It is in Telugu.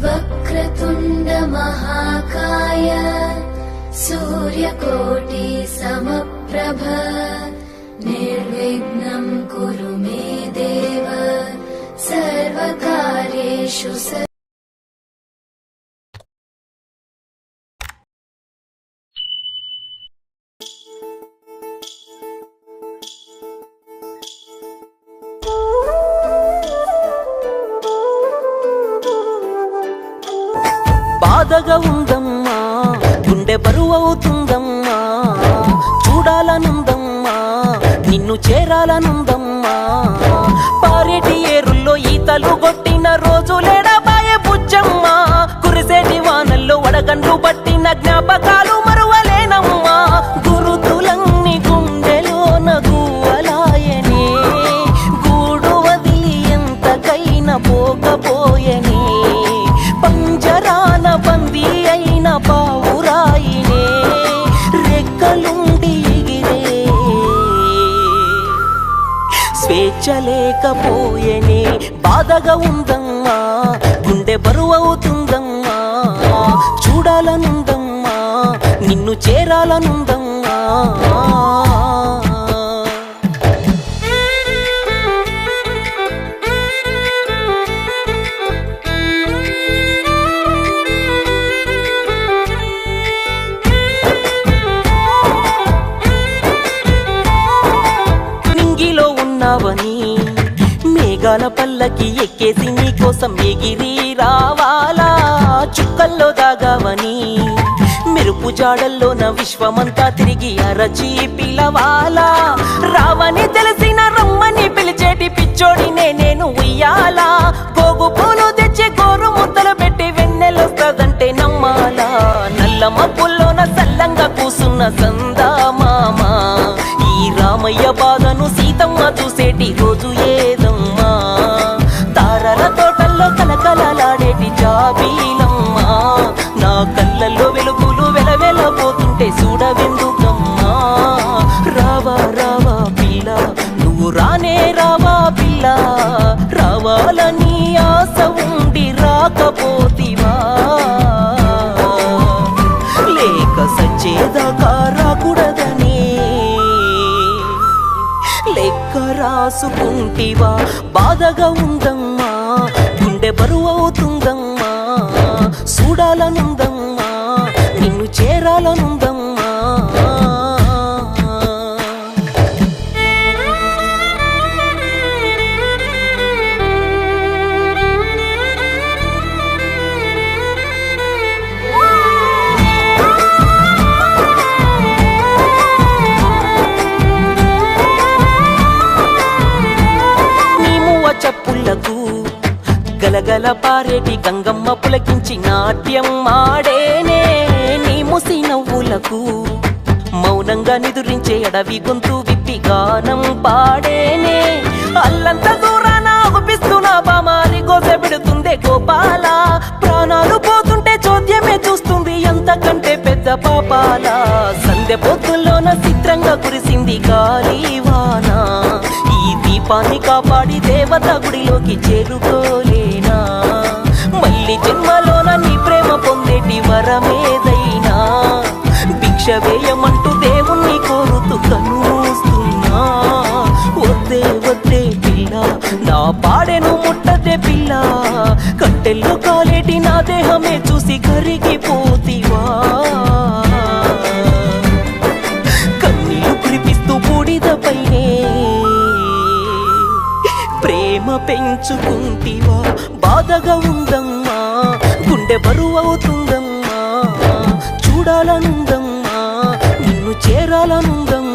वक्रतुण्ड महाकाय सूर्यकोटि समप्रभ निर्विघ्नं कुरु मे देव सर्वकार्येषु బాధగా ఉందమ్మా, గుండె బరువవుతుందమ్మా, చూడాలనుందమ్మా, నిన్ను చేరాలనుందమ్మా. పారేటి ఏరుల్లో ఈతలు కొట్టిన రోజులేడబాయే బుజ్జమ్మా, కురిసేటి వానల్లో వడగండ్లు పట్టిన జ్ఞాపకాలు మరువలేనమ్మా. గురుతులన్నీ గుండెలోన గువ్వలాయనే, గూడు వదిలి ఎంతకైనా పోకపోయనే. పంజరాన బందీ అయిన పావురాయినే, రెక్కలుండి ఎగిరే స్వేచ్ఛ లేకపోయేనే. బాధగా ఉందమ్మా, గుండె బరువవుతుందమ్మా, చూడాలనుందమ్మా, నిన్ను చేరాలనుందమ్మా. మేఘాల పల్లకి ఎక్కేసి నీకోసం ఎగిరి రావాలా, చుక్కల్లో దాగావని మెరుపు జాడల్లో నా విశ్వమంతా తిరిగి అరచి పిలవాలా. రావని తెలిసిన రమ్మని పిలిచేటి పిచ్చోడినే నేను ఉయ్యాలా. గోగు పూలు తెచ్చి గోరు ముద్దలు పెట్టి వెన్నెలొస్తదంటే నమ్మాలా. నల్ల మబ్బుల్లోన సల్లంగా కూసున్న సందా మామ, ఈ రామయ్య బాధను సీతమ్మ చూసేటి రోజు ఏదమ్మా. తారల తోటల్లో కలకలలాడేటి జాబీలమ్మా, నా కళ్ళల్లో వెలుగులు వెలవెలపోతుంటే చూడవెందుకమ్మా. రావా రావా పిల్ల, నువ్వు రానే రావా పిల్ల, రావాలని ఆశ ఉండి రాకపోతివా. లేక సచ్చేదాకా రాకూడదని లెక్క రాసుకుంటివా. బాధగా ఉందమ్మా, గుండె బరువవుతుందమ్మా, చూడాలనుందమ్మా, నిన్ను చేరాలనుందమ్మా. చెప్పులకు గలగల పారేటి గంగమ్మ పులకించి నాట్యం ఆడేనే. నీ ముసి నవ్వులకు మౌనంగా నిదురించే అడవి గొంతు విప్పి గానం పాడేనే. అల్లంత దూరాన అగుపిస్తున్న బామారి గోసె పెడుతుందే గోపాల, ప్రాణాలు పోతుంటే చోద్యమే చూస్తుంది ఎంతకంటే పెద్ద పాపాల. సంధ్య పొద్దుల్లోన చిత్రంగా కురిసింది గాలివాన, ఈ దీపాన్ని కాపాడి దేవత గుడిలోకి చేరుకోలేనా. మళ్ళీ జన్మలోన నీ ప్రేమ పొందేటి వరమేదైనా, భిక్ష వేయమంటూ దేవుణ్ణి కోరుతూ కనుమూస్తున్నా. వద్దే వద్దే పిల్ల, నా పాడెను ముట్టదే పిల్ల, కట్టెల్లో కాలేటి నా దేహమే చూసి కరిగిపోతివా. కన్నీళ్లు కురిపిస్తూ బూడిదపైనే ప్రేమ పెంచుకుంటివా. బాధగా ఉందమ్మా, గుండె బరువవుతుందమ్మా, చూడాలనుందమ్మా, నిన్ను చేరాలనుందమ్మా.